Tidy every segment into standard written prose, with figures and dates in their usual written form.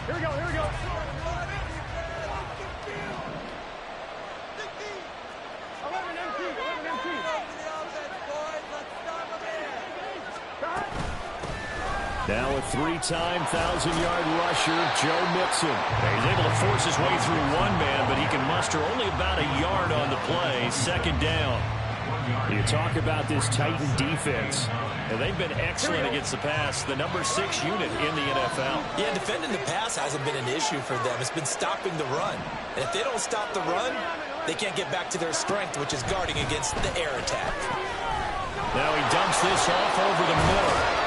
Here we go, here we go. Now a three-time 1,000-yard rusher, Joe Mixon. He's able to force his way through one man, but he can muster only about a yard on the play. Second down. You talk about this Titan defense, and they've been excellent against the pass, the number 6 unit in the NFL. Yeah, defending the pass hasn't been an issue for them. It's been stopping the run. And if they don't stop the run, they can't get back to their strength, which is guarding against the air attack. Now he dumps this off over the middle.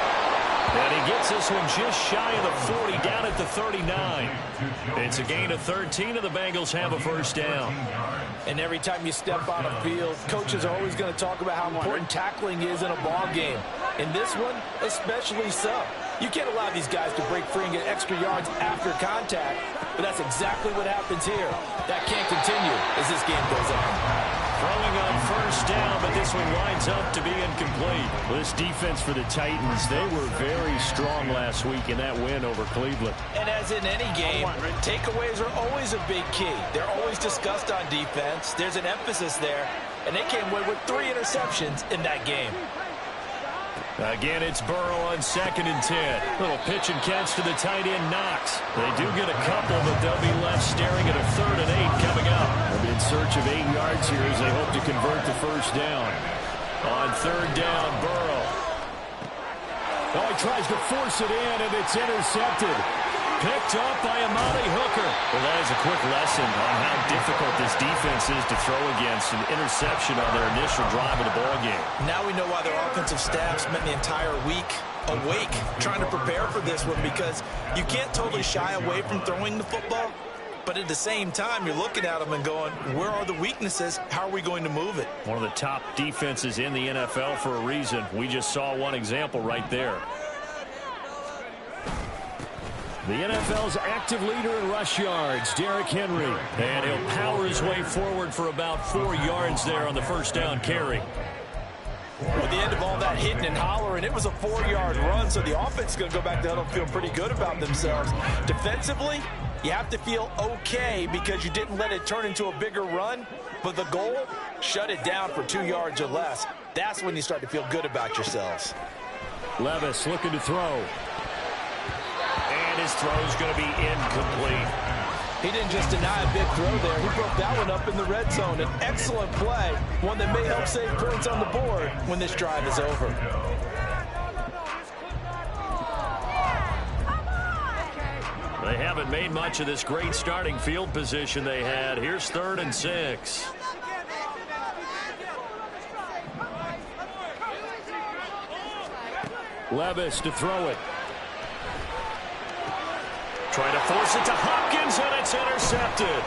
And he gets this one just shy of the 40, down at the 39. It's a gain of 13, and the Bengals have a first down. And every time you step on a field, coaches are always going to talk about how important tackling is in a ball game. In this one, especially so. You can't allow these guys to break free and get extra yards after contact, but that's exactly what happens here. That can't continue as this game goes on. Throwing on first down, but this one winds up to be incomplete. Well, this defense for the Titans, they were very strong last week in that win over Cleveland. And as in any game, takeaways are always a big key. They're always discussed on defense. There's an emphasis there, and they came away with 3 interceptions in that game. Again, it's Burrow on 2nd and 10. Little pitch and catch to the tight end, Knox. They do get a couple, but they'll be left staring at a 3rd and 8 coming up. They'll be in search of 8 yards here as they hope to convert the first down. On 3rd down, Burrow. Oh, he tries to force it in, and it's intercepted. Picked up by Amani Hooker. Well, that is a quick lesson on how difficult this defense is to throw against. An interception on their initial drive of the ballgame. Now we know why their offensive staff spent the entire week awake trying to prepare for this one, because you can't totally shy away from throwing the football, but at the same time, you're looking at them and going, where are the weaknesses? How are we going to move it? One of the top defenses in the NFL for a reason. We just saw one example right there. The NFL's active leader in rush yards, Derrick Henry. And he'll power his way forward for about 4 yards there on the first down carry. With the end of all that hitting and hollering, it was a 4-yard run, so the offense is going to go back to huddle feeling pretty good about themselves. Defensively, you have to feel okay because you didn't let it turn into a bigger run, but the goal, shut it down for 2 yards or less. That's when you start to feel good about yourselves. Levis looking to throw. And his throw is going to be incomplete. He didn't just deny a big throw there. He broke that one up in the red zone. An excellent play, one that may help save points on the board when this drive is over. They haven't made much of this great starting field position they had. Here's 3rd and 6. Levis to throw it. Trying to force it to Hopkins, and it's intercepted.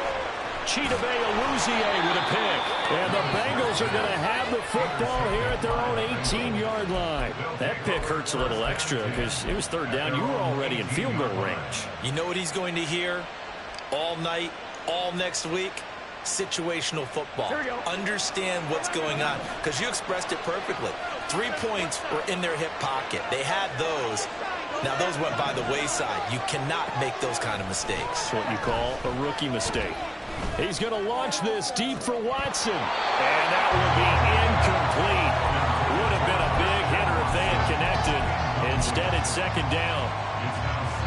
Chidobe Awuzie with a pick. And the Bengals are going to have the football here at their own 18-yard line. That pick hurts a little extra because it was 3rd down. You were already in field goal range. You know what he's going to hear all night, all next week? Situational football. Understand what's going on, because you expressed it perfectly. 3 points were in their hip pocket. They had those. Now, those went by the wayside. You cannot make those kind of mistakes. That's what you call a rookie mistake. He's going to launch this deep for Watson. And that will be incomplete. Would have been a big hitter if they had connected. Instead, it's 2nd down.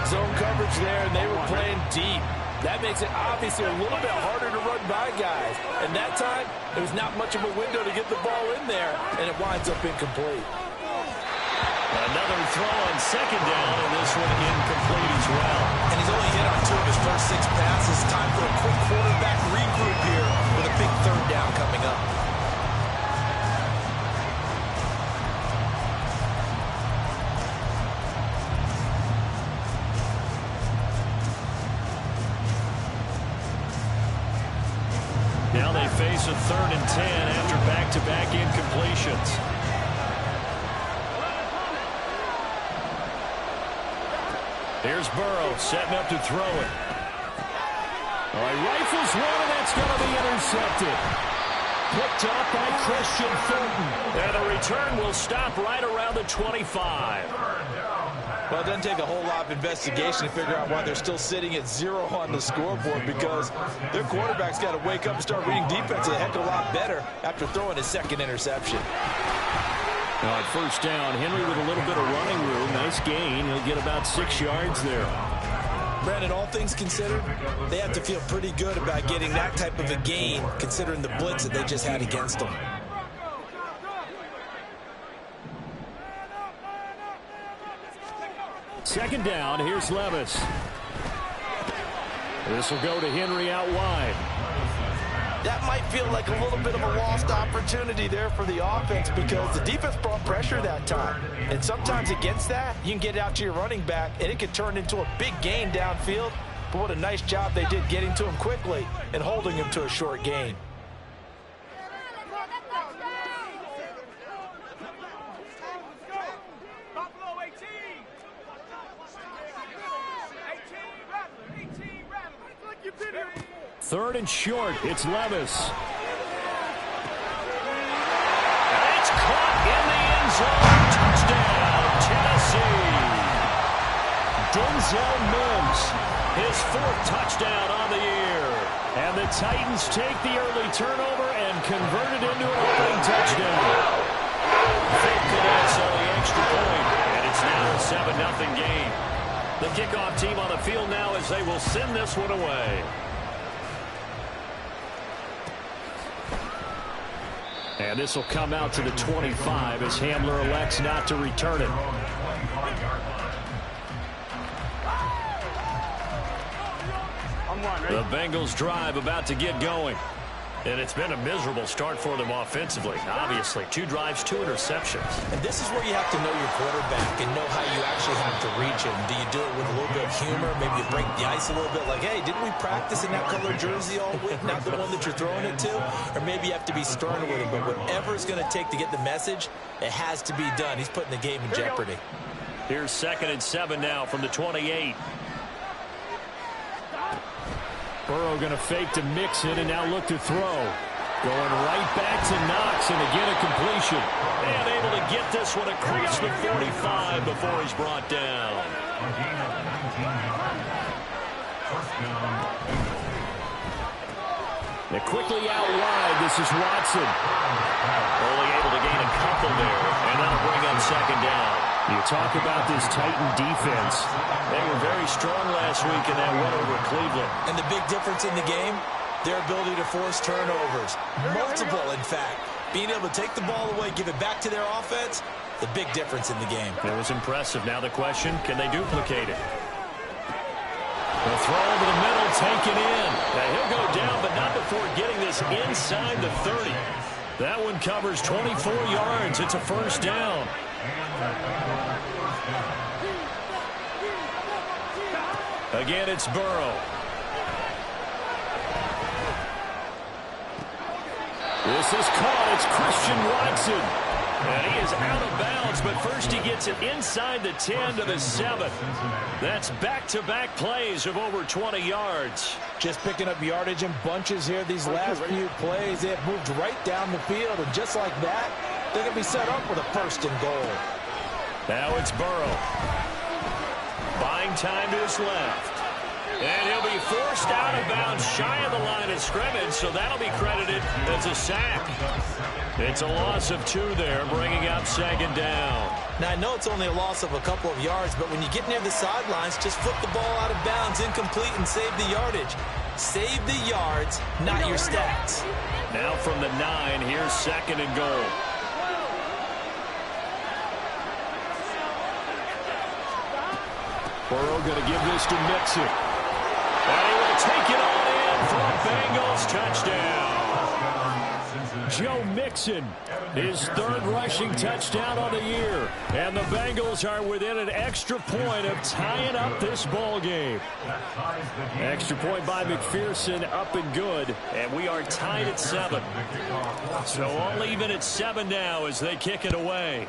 Zone coverage there, and they were playing deep. That makes it obviously a little bit harder to run by guys. And that time, there was not much of a window to get the ball in there, and it winds up incomplete. Another throw on 2nd down, and this one incomplete as well. And he's only hit on 2 of his first 6 passes. Time for a quick quarterback regroup here with a big 3rd down coming up. Now they face a 3rd and 10 after back-to-back incompletions. Here's Burrow setting up to throw it. All right, rifles one, and that's going to be intercepted. Picked up by Christian Fulton. And the return will stop right around the 25. Well, it doesn't take a whole lot of investigation to figure out why they're still sitting at 0 on the scoreboard, because their quarterback's got to wake up and start reading defense a heck of a lot better after throwing his second interception. Now at first down, Henry with a little bit of running room. Nice gain. He'll get about 6 yards there. Brandon, all things considered, they have to feel pretty good about getting that type of a gain, considering the blitz that they just had against them. Second down, here's Levis. This will go to Henry out wide. That might feel like a little bit of a lost opportunity there for the offense, because the defense brought pressure that time. And sometimes against that, you can get out to your running back, and it can turn into a big gain downfield. But what a nice job they did getting to him quickly and holding him to a short gain. Third and short, it's Levis. And it's caught in the end zone. Touchdown, Tennessee. Denzel Mims, his 4th touchdown on the year. And the Titans take the early turnover and convert it into an opening touchdown. Fake connects on the extra point, and it's now a 7-0 game. The kickoff team on the field now as they will send this one away. And this will come out to the 25 as Hamler elects not to return it. The Bengals drive about to get going. And it's been a miserable start for them offensively. Obviously, 2 drives, 2 interceptions. And this is where you have to know your quarterback and know how you actually have to reach him. Do you do it with a little bit of humor? Maybe you break the ice a little bit, like, hey, didn't we practice in that color jersey all week, not the one that you're throwing it to? Or maybe you have to be stern with him. But whatever it's going to take to get the message, it has to be done. He's putting the game in jeopardy. Here's 2nd and 7 now from the 28. Burrow going to fake to Mixon and now look to throw. Going right back to Knox, and again a completion. And able to get this one across the 45 before he's brought down. They're quickly out wide. This is Watson. Only able to gain a couple there, and that'll bring up 2nd down. You talk about this Titan defense. They were very strong last week in that win over Cleveland. And the big difference in the game, their ability to force turnovers. Multiple, in fact. Being able to take the ball away, give it back to their offense, the big difference in the game. It was impressive. Now the question, can they duplicate it? The throw over the middle, taken in. Now he'll go down, but not before getting this inside the 30. That one covers 24 yards. It's a 1st down. Again, it's Burrow. This is caught. It's Christian Watson. And he is out of bounds, but first he gets it inside the 10 to the 7. That's back-to-back plays of over 20 yards. Just picking up yardage in bunches here these last few plays. They have moved right down the field, and just like that, they're going to be set up with a 1st and goal. Now it's Burrow. Buying time to his left. And he'll be forced out of bounds shy of the line of scrimmage, so that'll be credited as a sack. It's a loss of 2 there, bringing up 2nd down. Now, I know it's only a loss of a couple of yards, but when you get near the sidelines, just flip the ball out of bounds, incomplete, and save the yardage. Save the yards, not your stats. Now from the 9, here's 2nd and goal. Burrow going to give this to Mixon. And he will take it on in for a Bengals touchdown. Joe Mixon, his 3rd rushing touchdown on the year. And the Bengals are within an extra point of tying up this ball game. Extra point by McPherson, up and good. And we are tied at 7. So all even at 7 now as they kick it away.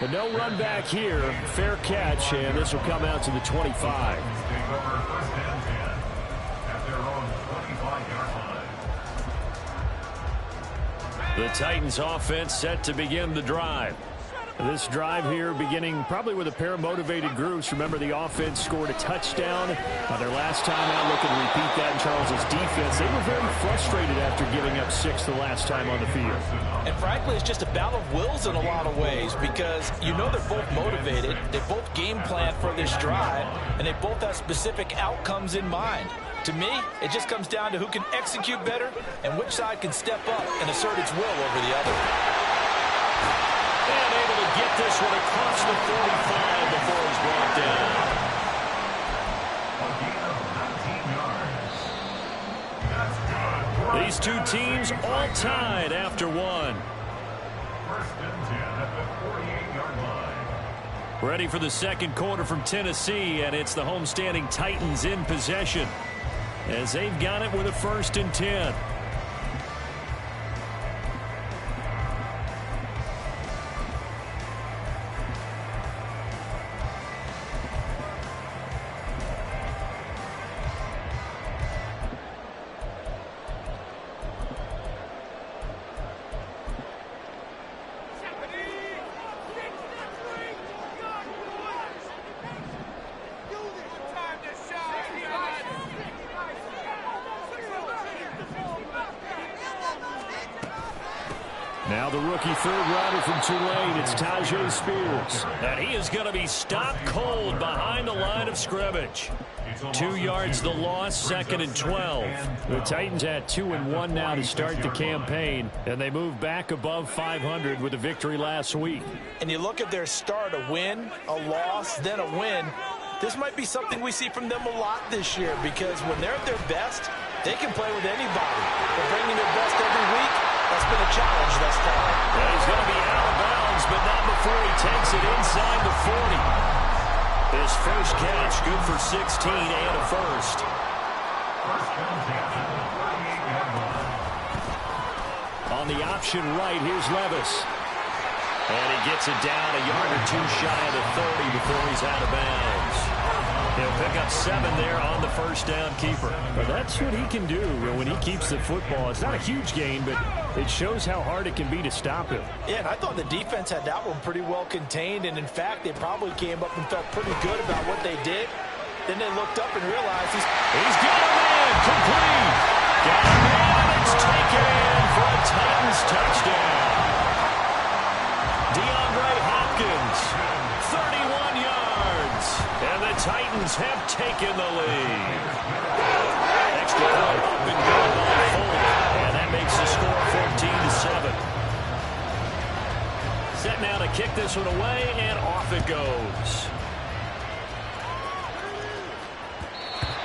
But no run back here. Fair catch, and this will come out to the 25. The Titans offense set to begin the drive. This drive here beginning probably with a pair of motivated groups. Remember, the offense scored a touchdown their last time out. Looking to repeat that in Charles's defense. They were very frustrated after giving up 6 the last time on the field. And frankly, it's just a battle of wills in a lot of ways because you know they're both motivated. They both game plan for this drive, and they both have specific outcomes in mind. To me, it just comes down to who can execute better and which side can step up and assert its will over the other. And able to get this one across the 45 before he's brought down. These two teams all tied after one. Ready for the second quarter from Tennessee, and it's the homestanding Titans in possession as they've got it with a 1st and 10. Now the rookie third-rounder from Tulane, it's Tyjae Spears. And he is going to be stopped cold behind the line of scrimmage. 2 yards the loss, 2nd and 12. The Titans had 2-1 now to start the campaign, and they move back above 500 with a victory last week. And you look at their start, a win, a loss, then a win. This might be something we see from them a lot this year because when they're at their best, they can play with anybody. They're bringing their best every week. That's been a challenge thus far. And he's going to be out of bounds, but not before he takes it inside the 40. His first catch, good for 16 and a first. On the option right, here's Levis. And he gets it down a yard or two shy of the 30 before he's out of bounds. He'll pick up 7 there on the first down keeper. But that's what he can do when he keeps the football. It's not a huge gain, but it shows how hard it can be to stop him. Yeah, and I thought the defense had that one pretty well contained. And, in fact, they probably came up and felt pretty good about what they did. Then they looked up and realized he's got a man complete. Got a man, and it's taken for a Titans touchdown. DeAndre Hopkins, 31 yards. And the Titans have taken the lead. Extra point up and good by Fuller. And that makes the score 14-7. Set now to kick this one away, and off it goes.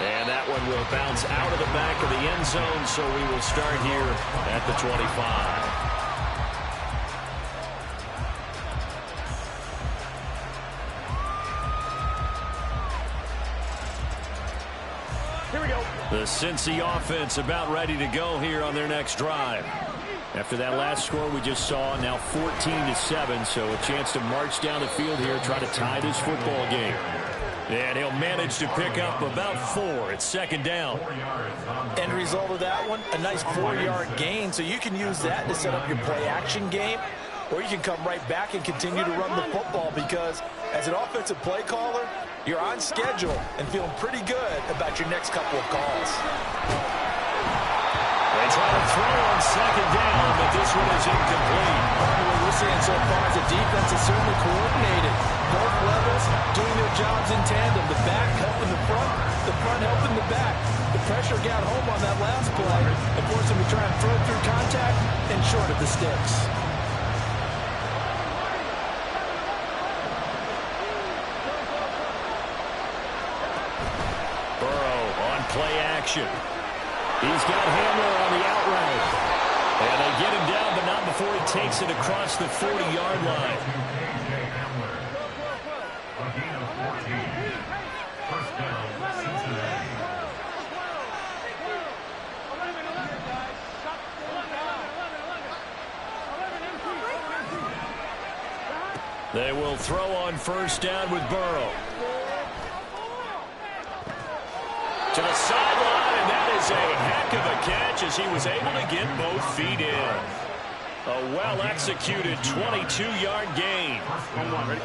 And that one will bounce out of the back of the end zone, so we will start here at the 25. The Cincy offense about ready to go here on their next drive. After that last score we just saw, now 14-7, so a chance to march down the field here, try to tie this football game. And he'll manage to pick up about 4. It's 2nd down. End result of that one, a nice 4-yard gain, so you can use that to set up your play-action game, or you can come right back and continue to run the football because as an offensive play caller, you're on schedule and feeling pretty good about your next couple of calls. They try to throw on 2nd down, but this one is incomplete. What we're seeing so far is the defense is certainly coordinated. Both levels doing their jobs in tandem. The back helping the front helping the back. The pressure got home on that last play and forced him to try and throw through contact and short of the sticks. Play action. He's got Hamler on the out route. And they get him down, but not before he takes it across the 40-yard line. They will throw on 1st down with Burrow. To the sideline, and that is a heck of a catch as he was able to get both feet in. A well-executed 22-yard gain. Ready?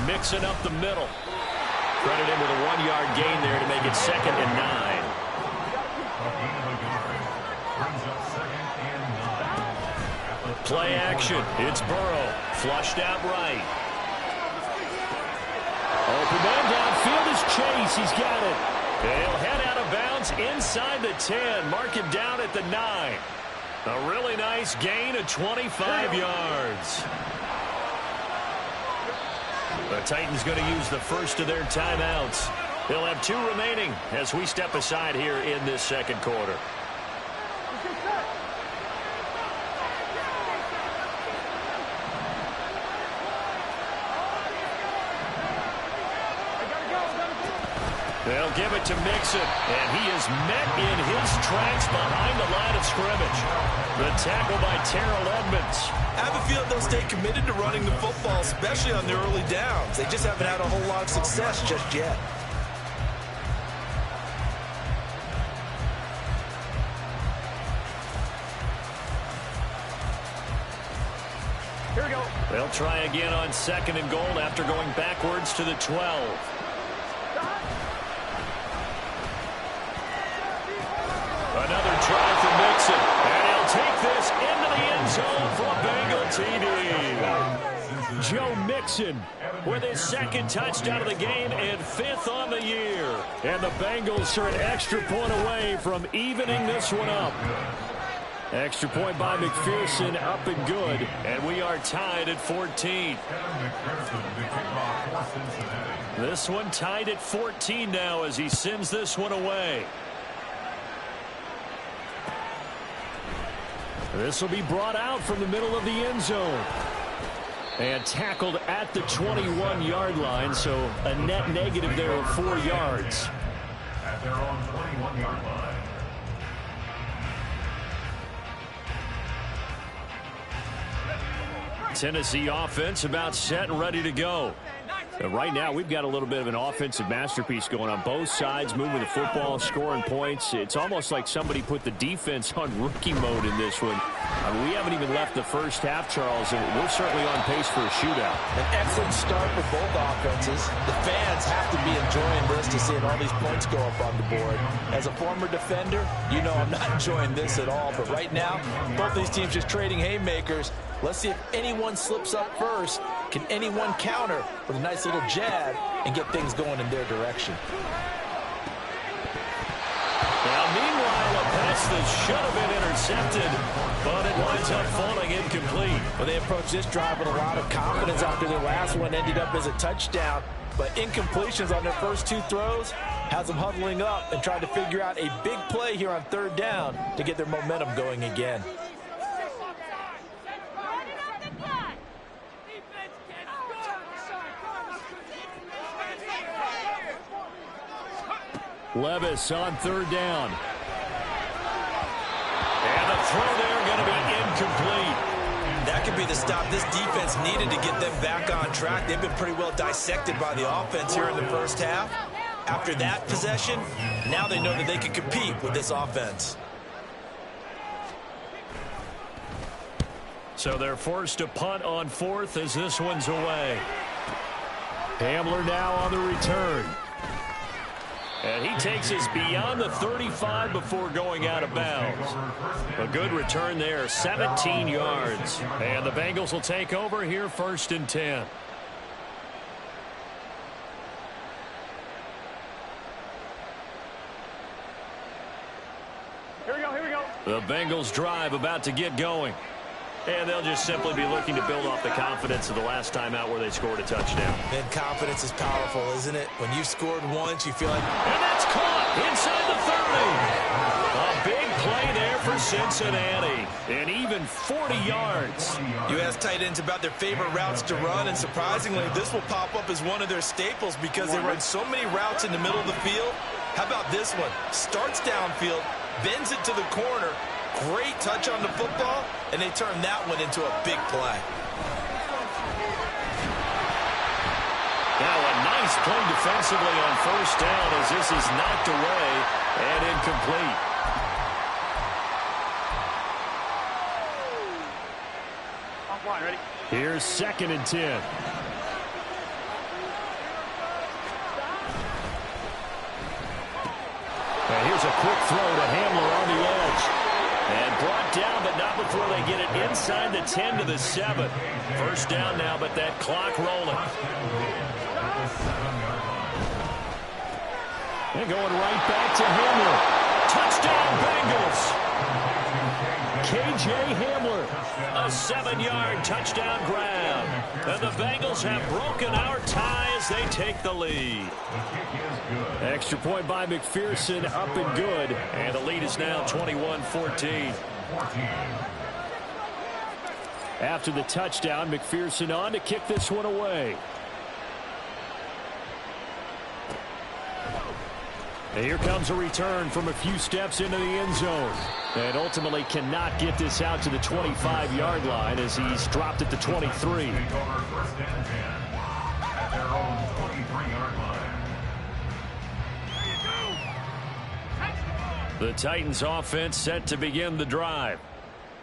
Mixing up the middle. Credit him with a 1-yard gain there to make it 2nd and 9. Play action. It's Burrow. Flushed out right. Open man downfield is Chase. He's got it. He'll head out of bounds inside the 10. Mark him down at the 9. A really nice gain of 25 yards. The Titans going to use the first of their timeouts. They'll have 2 remaining as we step aside here in this second quarter. They'll give it to Mixon, and he is met in his tracks behind the line of scrimmage. The tackle by Terrell Edmunds. I have a feeling they'll stay committed to running the football, especially on the early downs. They just haven't had a whole lot of success just yet. Here we go. They'll try again on 2nd and goal after going backwards to the 12. Another try for Mixon, and he'll take this into the end zone for a Bengal TD. Joe Mixon with his 2nd touchdown of the game and 5th on the year. And the Bengals are an extra point away from evening this one up. Extra point by McPherson, up and good, and we are tied at 14. This one tied at 14 now as he sends this one away. This will be brought out from the middle of the end zone. And tackled at the 21-yard line, so a net negative there of 4 yards. At their own 21-yard line. Tennessee offense about set and ready to go. Right now, we've got a little bit of an offensive masterpiece going on both sides, moving the football, scoring points. It's almost like somebody put the defense on rookie mode in this one. We haven't even left the first half, Charles, and we're certainly on pace for a shootout. An excellent start for both offenses. The fans have to be enjoying this to see all these points go up on the board. As a former defender, you know I'm not enjoying this at all. But right now, both these teams just trading haymakers. Let's see if anyone slips up first. Can anyone counter with a nice little jab and get things going in their direction? Now, meanwhile, a pass that should have been intercepted, but it winds up falling incomplete. Well, they approached this drive with a lot of confidence after their last one ended up as a touchdown. But incompletions on their first 2 throws has them huddling up and trying to figure out a big play here on 3rd down to get their momentum going again. Levis on 3rd down. And the throw there going to be incomplete. That could be the stop this defense needed to get them back on track. They've been pretty well dissected by the offense here in the first half. After that possession, now they know that they can compete with this offense. So they're forced to punt on 4th as this one's away. Hamler now on the return. And he takes us beyond the 35 before going out of bounds. A good return there, 17 yards. And the Bengals will take over here 1st and 10. Here we go, here we go. The Bengals drive about to get going. And they'll just simply be looking to build off the confidence of the last time out where they scored a touchdown. And confidence is powerful, isn't it? When you've scored once, you feel like... And that's caught inside the 30. A big play there for Cincinnati. And even 40 yards. You ask tight ends about their favorite routes to run, and surprisingly, this will pop up as one of their staples because they run so many routes in the middle of the field. How about this one? Starts downfield, bends it to the corner, great touch on the football, and they turn that one into a big play. Now a nice Nice play defensively on first down as this is knocked away and incomplete. Offline, ready? Here's 2nd and 10. And here's a quick throw to Hamler on the edge. And brought down, but not before they get it inside the 10 to the 7. First down now, but that clock rolling. And going right back to Hamler. Touchdown, Bengals. K.J. Hamler, a 7-yard touchdown grab. And the Bengals have broken our tie as they take the lead. Extra point by McPherson, up and good. And the lead is now 21-14. After the touchdown, McPherson on to kick this one away. And here comes a return from a few steps into the end zone. And ultimately cannot get this out to the 25-yard line as he's dropped at the 23. First and 10 at their own 23-yard line. The Titans offense set to begin the drive.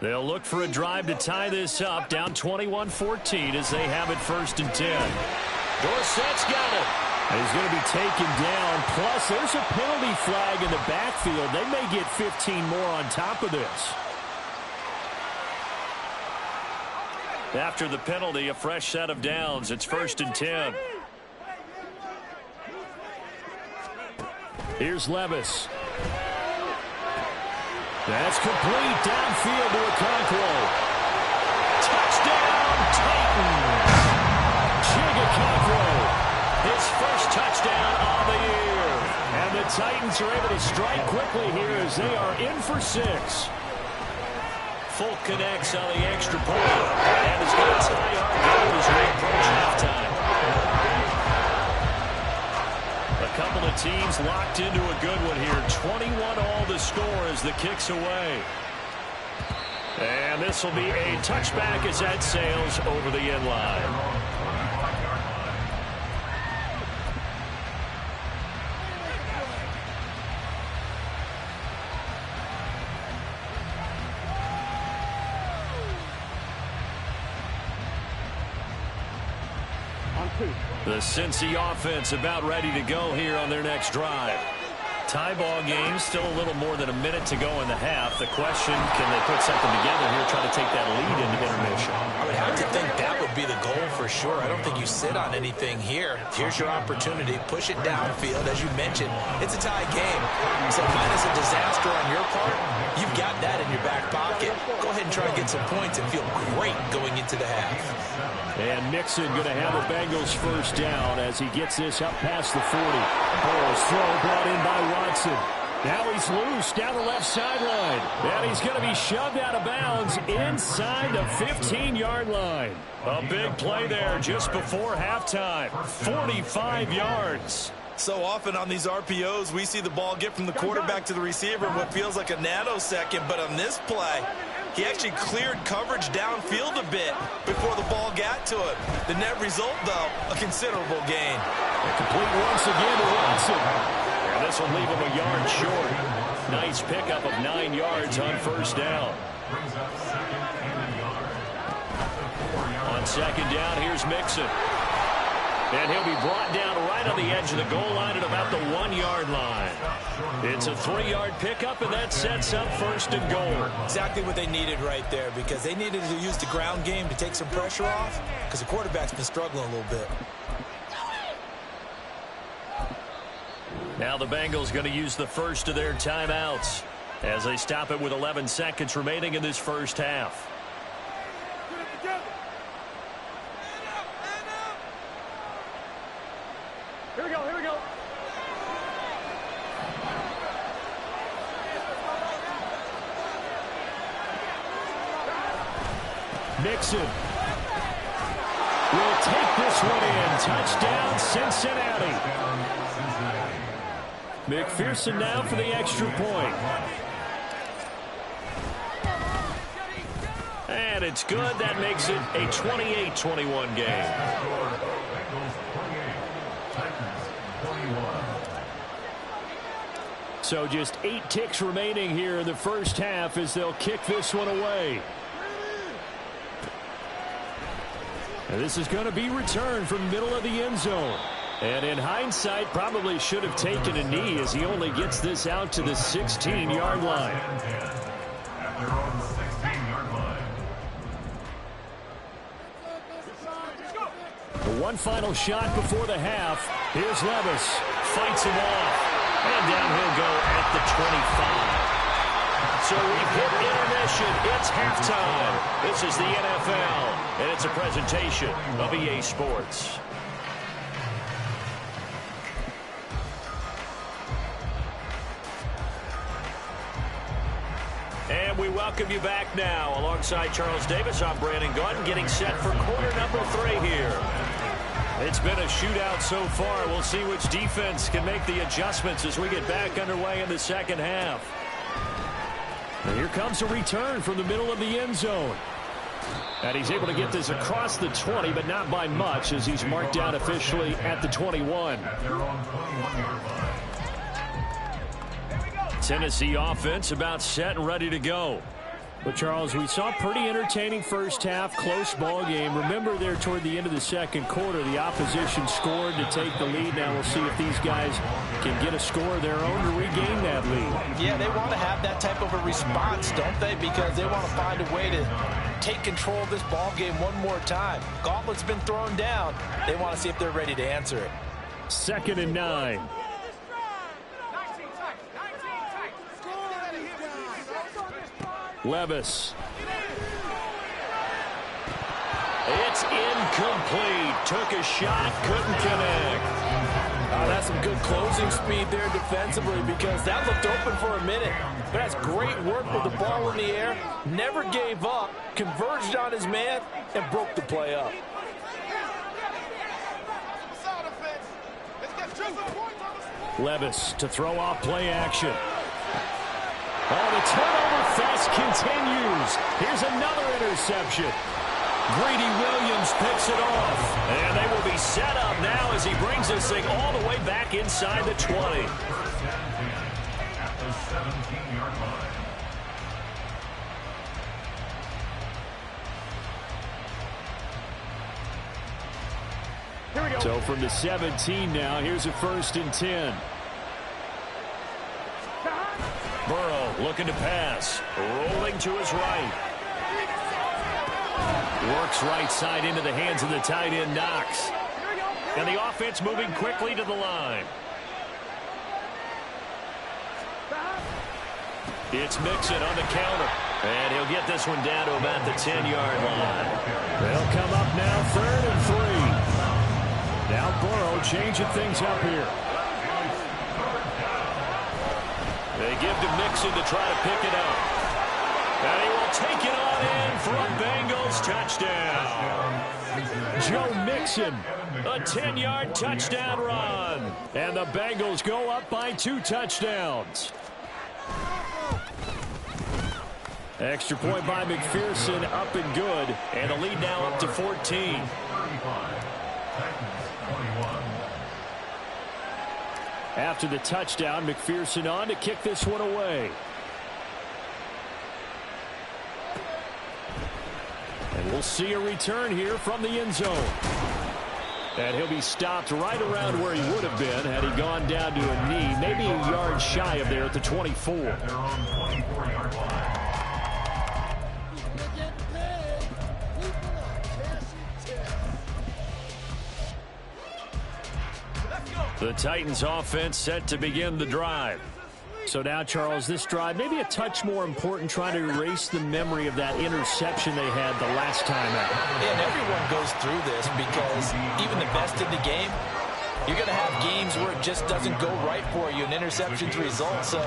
They'll look for a drive to tie this up, down 21-14 as they have it 1st and 10. Dorsett's got it. He's going to be taken down. Plus, there's a penalty flag in the backfield. They may get 15 more on top of this. After the penalty, a fresh set of downs. It's 1st and 10. Here's Levis. That's complete. Downfield to Okonkwo. Touchdown, Titans. Okonkwo. His first touchdown on the year. And the Titans are able to strike quickly here as they are in for 6. Folk connects on the extra point. And is going to tie our game as we approach halftime. A couple of teams locked into a good one here. 21-all the score as the kick's away. And this will be a touchback as that sails over the end line. The Cincy offense about ready to go here on their next drive. Tie ball game, still a little more than a minute to go in the half. The question, can they put something together here, try to take that lead into intermission? I would have to think that would be the goal for sure. I don't think you sit on anything here. Here's your opportunity. Push it downfield. As you mentioned, it's a tie game. So minus a disaster on your part, you've got that in your back pocket. Go ahead and try and get some points and feel great going into the half. And Mixon going to have the Bengals first down as he gets this up past the 40. Burrow's throw brought in by Watson. Now he's loose down the left sideline. And he's going to be shoved out of bounds inside the 15-yard line. A big play there just before halftime. 45 yards. So often on these RPOs, we see the ball get from the quarterback to the receiver in what feels like a nanosecond. But on this play, he actually cleared coverage downfield a bit before the ball got to him. The net result, though, a considerable gain. A complete once again to Watson. And this will leave him a yard short. Nice pickup of 9 yards on first down. On second down, here's Mixon. And he'll be brought down right on the edge of the goal line at about the 1-yard line. It's a 3-yard pickup, and that sets up 1st and goal. Exactly what they needed right there, because they needed to use the ground game to take some pressure off, because the quarterback's been struggling a little bit. Now the Bengals going to use the first of their timeouts as they stop it with 11 seconds remaining in this first half. Here we go, here we go. Mixon will take this one in. Touchdown, Cincinnati. McPherson now for the extra point. And it's good. That makes it a 28-21 game. So just 8 ticks remaining here in the first half as they'll kick this one away. And this is going to be returned from middle of the end zone. And in hindsight, probably should have taken a knee as he only gets this out to the 16-yard line. The one final shot before the half. Here's Levis. Fights him off. And down he'll go at the 25. So we've hit intermission. It's halftime. This is the NFL, and it's a presentation of EA Sports. And we welcome you back now. Alongside Charles Davis, I'm Brandon Gaudin, getting set for quarter number 3 here. It's been a shootout so far. We'll see which defense can make the adjustments as we get back underway in the second half. And here comes a return from the middle of the end zone. And he's able to get this across the 20, but not by much as he's marked down officially at the 21. Tennessee offense about set and ready to go. But, Charles, we saw a pretty entertaining first half, close ball game. Remember there toward the end of the second quarter, the opposition scored to take the lead. Now we'll see if these guys can get a score of their own to regain that lead. Yeah, they want to have that type of a response, don't they? Because they want to find a way to take control of this ball game one more time. Gauntlet's been thrown down. They want to see if they're ready to answer it. 2nd and 9. Levis. It's incomplete. Took a shot, couldn't connect. Oh, that's some good closing speed there defensively because that looked open for a minute. But that's great work with the ball in the air. Never gave up, converged on his man, and broke the play up. Levis to throw off play action. Oh, the turnover fest continues. Here's another interception. Greedy Williams picks it off. And they will be set up now as he brings this thing all the way back inside the 20. Here we go. So from the 17 now, here's a 1st and 10. Burrow looking to pass. Rolling to his right. Works right side into the hands of the tight end, Knox. And the offense moving quickly to the line. It's Mixon on the counter. And he'll get this one down to about the 10-yard line. They'll come up now 3rd and 3. Now Burrow changing things up here. They give to Mixon to try to pick it up. And he will take it on in for a Bengals touchdown. Joe Mixon, a 10-yard touchdown run. And the Bengals go up by 2 touchdowns. Extra point by McPherson, up and good. And the lead now up to 14. After the touchdown, McPherson on to kick this one away. And we'll see a return here from the end zone. And he'll be stopped right around where he would have been had he gone down to a knee, maybe a yard shy of there at the 24. The Titans offense set to begin the drive. So now, Charles, this drive maybe a touch more important, trying to erase the memory of that interception they had the last time out. And everyone goes through this because even the best in the game, you're going to have games where it just doesn't go right for you, and interceptions result. So,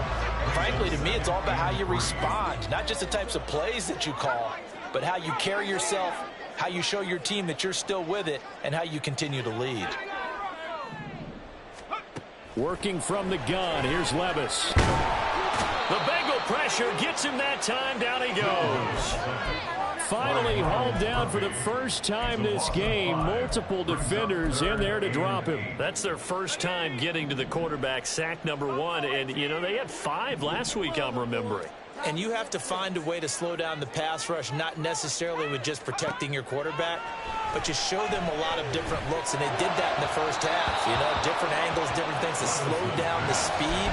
frankly, to me, it's all about how you respond, not just the types of plays that you call, but how you carry yourself, how you show your team that you're still with it, and how you continue to lead. Working from the gun, here's Levis. The Bengal pressure gets him that time, down he goes. finally hauled down for the first time this game. Multiple defenders in there to drop him. That's their first time getting to the quarterback, sack number 1. And, you know, they had 5 last week, I'm remembering. And you have to find a way to slow down the pass rush, not necessarily with just protecting your quarterback, but just show them a lot of different looks, and they did that in the first half. You know, different angles, different things to slow down the speed.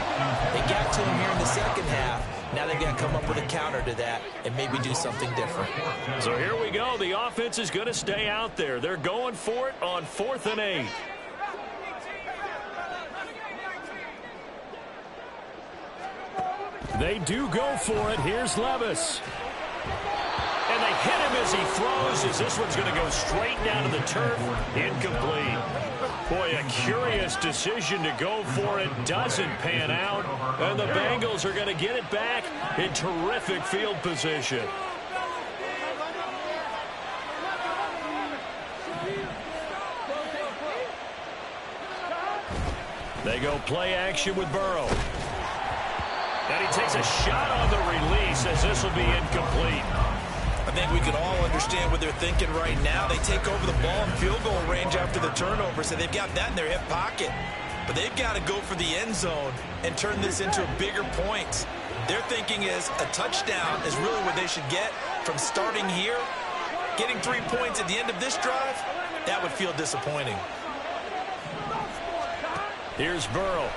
They got to him here in the second half. Now they've got to come up with a counter to that and maybe do something different. So here we go. The offense is going to stay out there. They're going for it on 4th and 8. They do go for it. Here's Levis. And they hit him as he throws, as this one's going to go straight down to the turf. Incomplete. Boy, a curious decision to go for it. Doesn't pan out. And the Bengals are going to get it back in terrific field position. They go play action with Burrow. And he takes a shot on the release, as this will be incomplete. I think we can all understand what they're thinking right now. They take over the ball in field goal range after the turnover, so they've got that in their hip pocket. But they've got to go for the end zone and turn this into bigger points. Their thinking is a touchdown is really what they should get from starting here. Getting 3 points at the end of this drive, that would feel disappointing. Here's Burrow.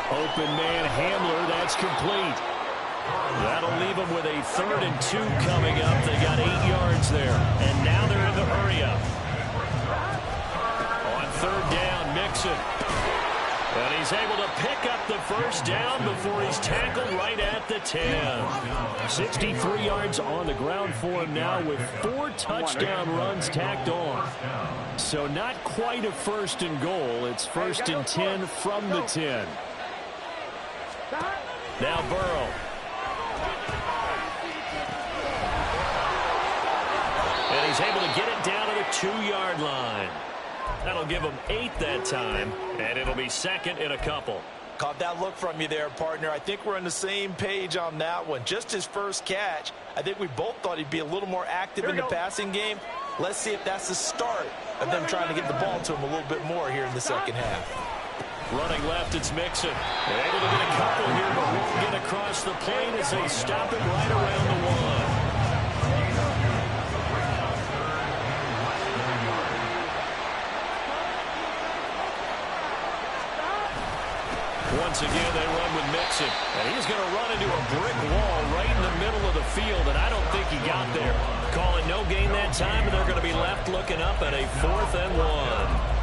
Open man Hamler, that's complete. That'll leave them with a 3rd and 2 coming up. They got 8 yards there, and now they're in the hurry up. On 3rd down, Mixon. And he's able to pick up the first down before he's tackled right at the 10. 63 yards on the ground for him now with 4 touchdown runs tacked on. So not quite a 1st and goal. It's 1st and 10 from the 10. Now Burrow. And he's able to get it down to the 2-yard line. That'll give him 8 that time, and it'll be 2nd and a couple. Caught that look from you there, partner. I think we're on the same page on that one. Just his first catch. I think we both thought he'd be a little more active in the passing game. Let's see if that's the start of them trying to get the ball to him a little bit more here in the second half. Running left, it's Mixon. They're able to get a couple here, but won't get across the plane as they stop it right around the 1. Once again, they run with Mixon. And he's going to run into a brick wall right in the middle of the field, and I don't think he got there. Calling no gain that time, and they're going to be left looking up at a 4th and 1.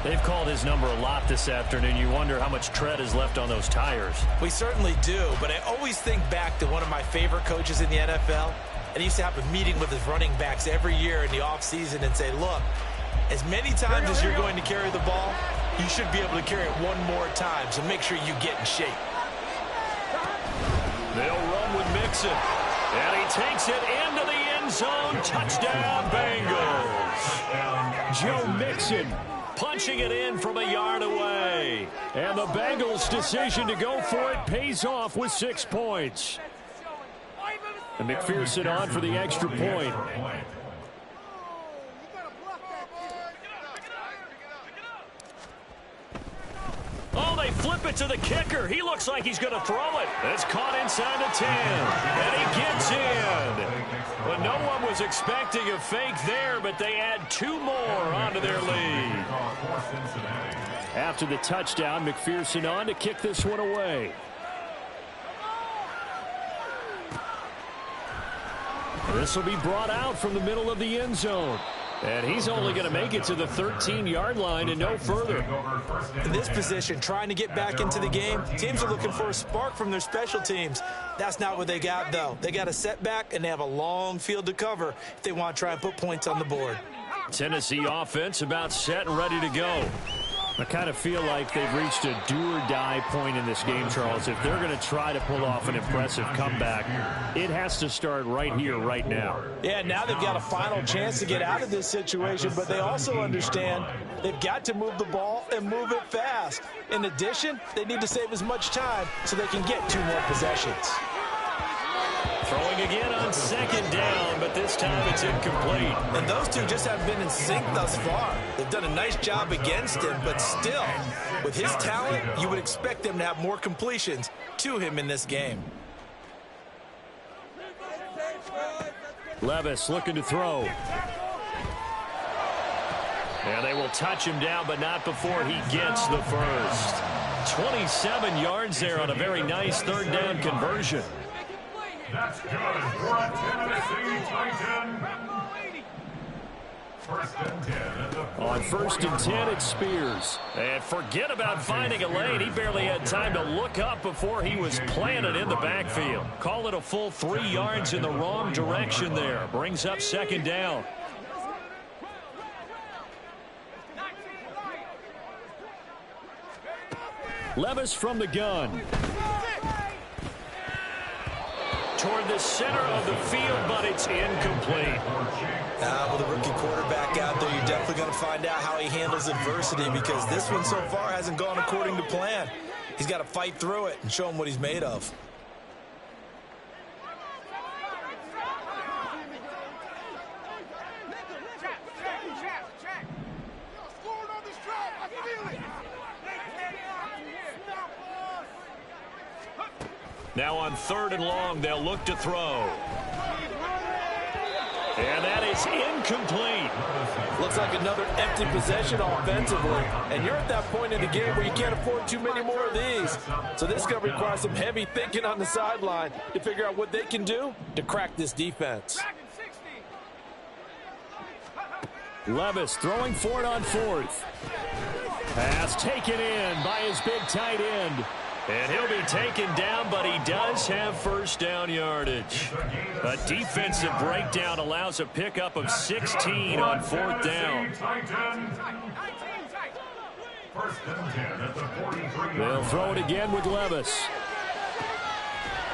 They've called his number a lot this afternoon. You wonder how much tread is left on those tires. We certainly do, but I always think back to one of my favorite coaches in the NFL. And he used to have a meeting with his running backs every year in the offseason and say, look, as many times as you're going to carry the ball, you should be able to carry it one more time, so make sure you get in shape. They'll run with Mixon. And he takes it into the end zone. Touchdown, Bengals. Joe Mixon punching it in from a yard away. And the Bengals' decision to go for it pays off with 6 points. And McPherson on for the extra point. Oh, they flip it to the kicker. He looks like he's going to throw it. It's caught inside the 10. And he gets in. Well, no one was expecting a fake there, but they add 2 more onto their lead. After the touchdown, McPherson on to kick this one away. This will be brought out from the middle of the end zone. And he's only going to make it to the 13-yard line and no further. In this position, trying to get back into the game, teams are looking for a spark from their special teams. That's not what they got, though. They got a setback, and they have a long field to cover if they want to try and put points on the board. Tennessee offense about set and ready to go. I kind of feel like they've reached a do-or-die point in this game, Charles. If they're going to try to pull off an impressive comeback, it has to start right here, right now. Yeah, now they've got a final chance to get out of this situation, but they also understand they've got to move the ball and move it fast. In addition, they need to save as much time so they can get 2 more possessions. Throwing throwing again on second down, but this time it's incomplete. And those two just haven't been in sync thus far. They've done a nice job against him, but still, with his talent, you would expect them to have more completions to him in this game. Levis looking to throw. And they will touch him down, but not before he gets the first. 27 yards there on a very nice third down conversion. That's good for a Tennessee Titan. First and 10 at the 40. On first and 10, it's Spears. And forget about finding a lane. He barely had time to look up before he was planted in the backfield. Call it a full 3 yards in the wrong direction there. Brings up second down. Levis from the gun. Toward the center of the field, but it's incomplete. With a rookie quarterback out there, you're definitely going to find out how he handles adversity, because this one so far hasn't gone according to plan. He's got to fight through it and show him what he's made of. Now on third and long, they'll look to throw. And that is incomplete. Looks like another empty possession offensively. And you're at that point in the game where you can't afford too many more of these. So this is going to require some heavy thinking on the sideline to figure out what they can do to crack this defense. Levis throwing for it on fourth. Pass taken in by his big tight end. And he'll be taken down, but he does have first down yardage. A defensive breakdown allows a pickup of 16 on fourth down. They'll throw it again with Levis.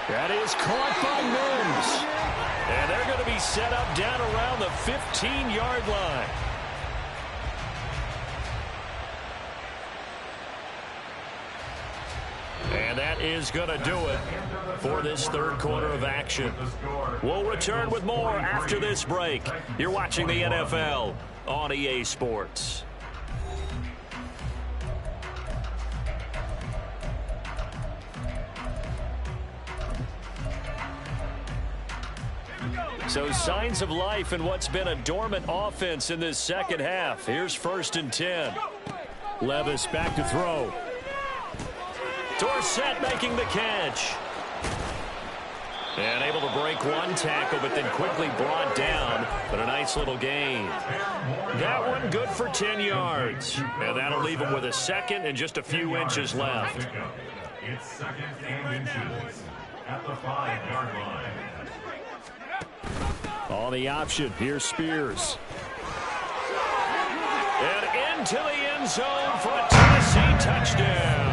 That is caught by Mims. And they're going to be set up down around the 15-yard line. And that is going to do it for this third quarter of action. We'll return with more after this break. You're watching the NFL on EA Sports. So signs of life in what's been a dormant offense in this second half. Here's first and 10. Levis back to throw. Dorsett making the catch. And able to break one tackle, but then quickly brought down. But a nice little gain. That one good for 10 yards. And that'll leave him with a second and just a few inches left. It's second and inches at the 5-yard line. On the option, here's Spears. And into the end zone for a Tennessee touchdown.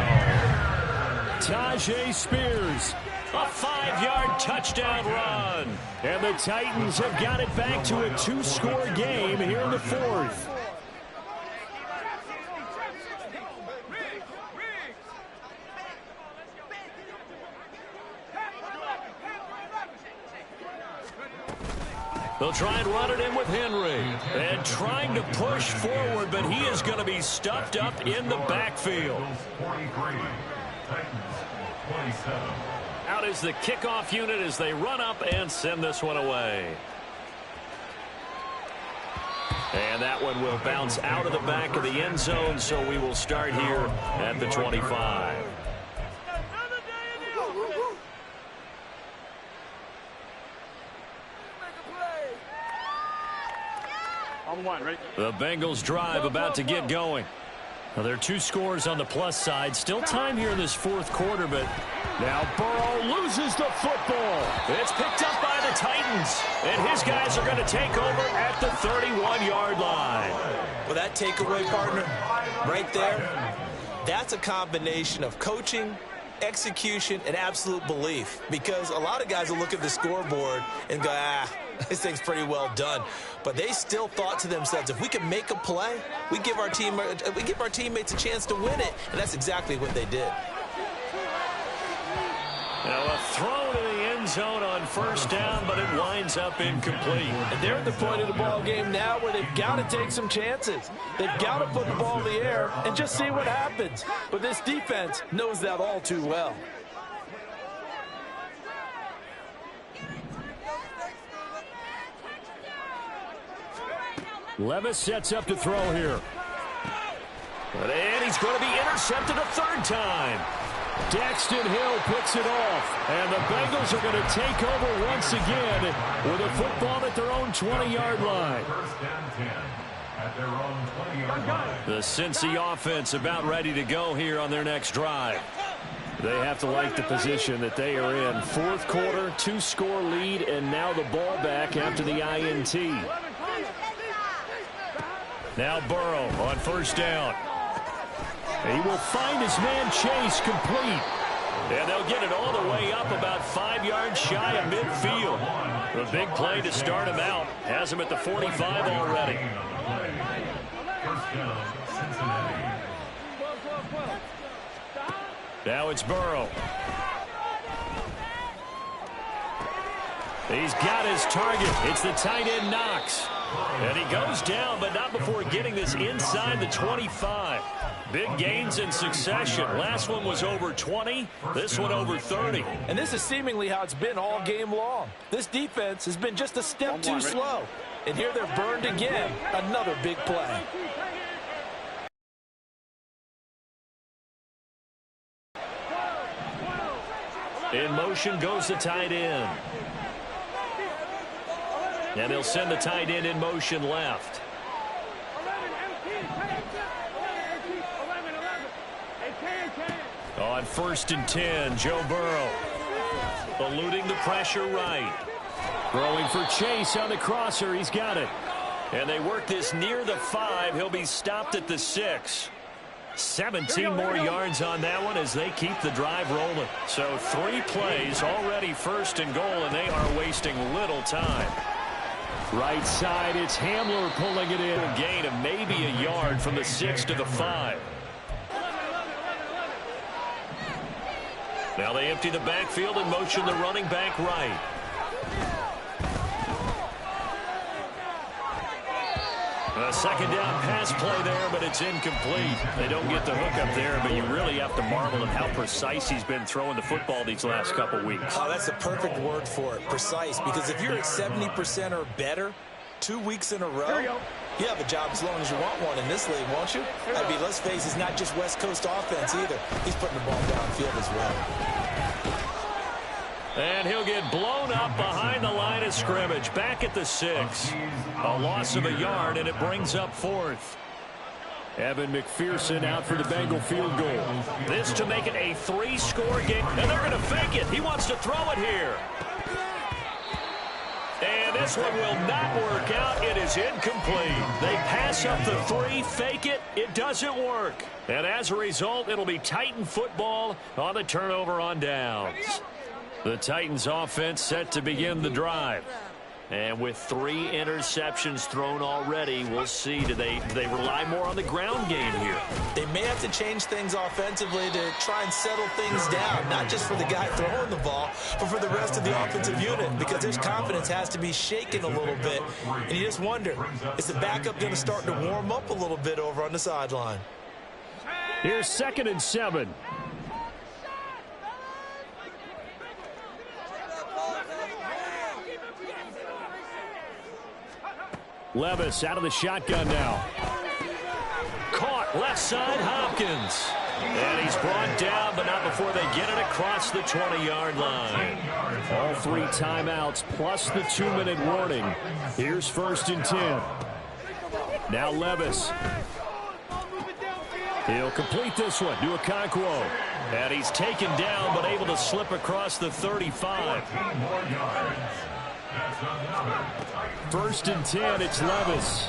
Tyjae Spears, a 5-yard touchdown run. And the Titans have got it back to a 2-score game here in the fourth. They'll try and run it in with Henry. And trying to push forward, but he is going to be stuffed up in the backfield. 43, Titans 27. Out is the kickoff unit as they run up and send this one away. And that one will bounce out of the back of the end zone, so we will start here at the 25. The Bengals drive about to get going. Now, there are 2 scores on the plus side. Still time here in this fourth quarter, but now Burrow loses the football. It's picked up by the Titans, and his guys are going to take over at the 31-yard line. Well, that takeaway, partner, right there, that's a combination of coaching, execution, and absolute belief. Because a lot of guys will look at the scoreboard and go, this thing's pretty well done. But they still thought to themselves, if we can make a play, we give our teammates a chance to win it. And that's exactly what they did. Now a throw to the end zone on first down, but it winds up incomplete. And they're at the point of the ball game now where they've got to take some chances. They've got to put the ball in the air and just see what happens. But this defense knows that all too well. Levis sets up to throw here. And he's going to be intercepted a third time. Daxton Hill picks it off. And the Bengals are going to take over once again with a football at their own 20-yard line. First and 10 at their own 20-yard line. The Cincy offense about ready to go here on their next drive. They have to like the position that they are in. Fourth quarter, 2-score lead, and now the ball back after the INT. Now Burrow on first down. He will find his man Chase complete. And they'll get it all the way up about 5 yards shy of midfield. The big play to start him out has him at the 45 already. First down, Cincinnati. Now it's Burrow. He's got his target. It's the tight end Knox. And he goes down, but not before getting this inside the 25. Big gains in succession. Last one was over 20. This one over 30. And this is seemingly how it's been all game long. This defense has been just a step too slow. And here they're burned again. Another big play. In motion goes the tight end. And he'll send the tight end in motion left. On first and 10, Joe Burrow. Eluding the pressure right. Throwing for Chase on the crosser. He's got it. And they work this near the 5. He'll be stopped at the 6. 17 more yards on that one as they keep the drive rolling. So 3 plays, already first and goal, and they are wasting little time. Right side, it's Hamler pulling it in. A gain of maybe a yard from the 6 to the 5. Now they empty the backfield and motion the running back right. A second down pass play there, but it's incomplete. They don't get the hook up there, but you really have to marvel at how precise he's been throwing the football these last couple weeks. Oh, that's the perfect word for it, precise, because if you're at 70% or better 2 weeks in a row, you have a job as long as you want one in this league, won't you? I mean, let's face it, it's not just West Coast offense either. He's putting the ball downfield as well. And he'll get blown up behind the line of scrimmage. Back at the 6. A loss of a yard, and it brings up 4th. Evan McPherson out for the Bengal field goal. This to make it a 3-score game. And they're going to fake it. He wants to throw it here. And this one will not work out. It is incomplete. They pass up the 3, fake it. It doesn't work. And as a result, it'll be Titan football on the turnover on downs. The Titans offense set to begin the drive. And with 3 interceptions thrown already, we'll see. Do they rely more on the ground game here? They may have to change things offensively to try and settle things down, not just for the guy throwing the ball, but for the rest of the offensive unit, because their confidence has to be shaken a little bit. And you just wonder, is the backup going to start to warm up a little bit over on the sideline? Here's 2nd and 7. Levis out of the shotgun now. Caught left side, Hopkins. And he's brought down, but not before they get it across the 20-yard line. All 3 timeouts plus the 2-minute warning. Here's 1st and 10. Now Levis. He'll complete this one to Okonkwo. And he's taken down, but able to slip across the 35. 1st and 10, it's Levis.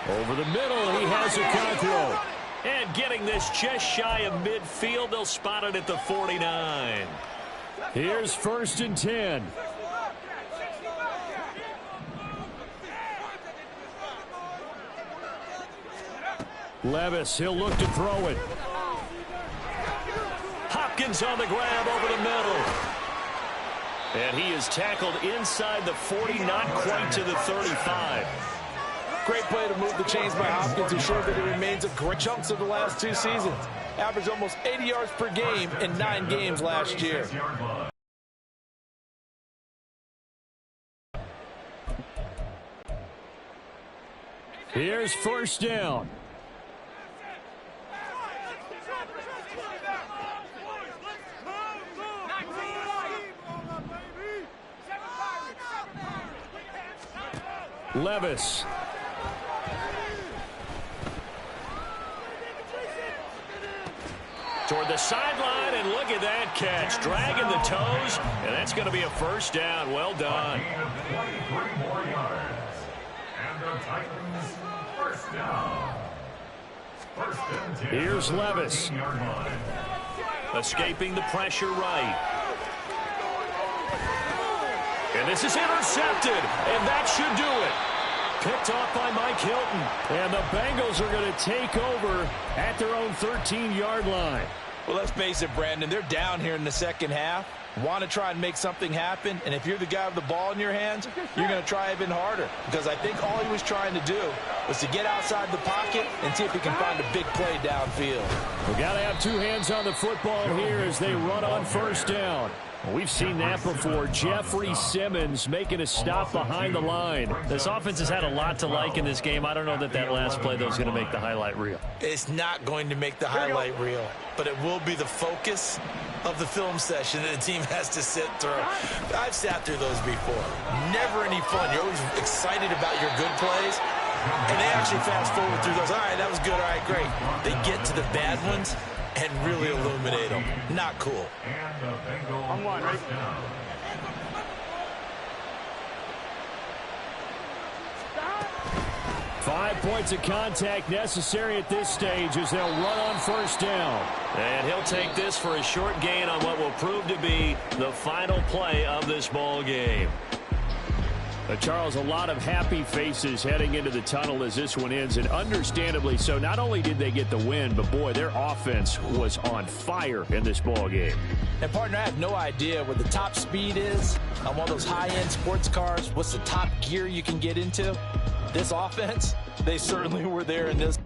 Over the middle, he has Okonkwo. And getting this just shy of midfield, they'll spot it at the 49. Here's 1st and 10. Levis, he'll look to throw it. Hopkins on the grab over the middle. And he is tackled inside the 40, not quite to the 35. Great play to move the chains by Hopkins, who showed that he remains a great chunks of the last 2 seasons. Averaged almost 80 yards per game in 9 games last year. Here's first down. Levis. Toward the sideline, and look at that catch. Dragging the toes, and that's going to be a first down. Well done. 23 more yards. And the Titans first down. First and 10. Here's Levis. 15-yard line. Escaping the pressure right. And this is intercepted, and that should do it. Picked off by Mike Hilton. And the Bengals are going to take over at their own 13-yard line. Well, let's face it, Brandon, they're down here in the second half. Want to try and make something happen, and if you're the guy with the ball in your hands, you're going to try even harder, because I think all he was trying to do was to get outside the pocket and see if he can find a big play downfield. We got to have 2 hands on the football here as they run on first down. We've seen that before. Jeffrey Simmons making a stop behind the line. This offense has had a lot to like in this game. I don't know that last play, though, is going to make the highlight reel. It's not going to make the highlight reel, but it will be the focus of the film session that the team has to sit through. I've sat through those before. Never any fun. You're always excited about your good plays, and they actually fast forward through those. All right, that was good. All right, great. They get to the bad ones and really illuminate them. Not cool. And the Bengals first down. Five points of contact necessary at this stage as they'll run on first down. And he'll take this for a short gain on what will prove to be the final play of this ball game. Charles, a lot of happy faces heading into the tunnel as this one ends, and understandably so. Not only did they get the win, but boy, their offense was on fire in this ball game. And partner, I have no idea what the top speed is on one of those high-end sports cars. What's the top gear you can get into? This offense, they certainly were there in this.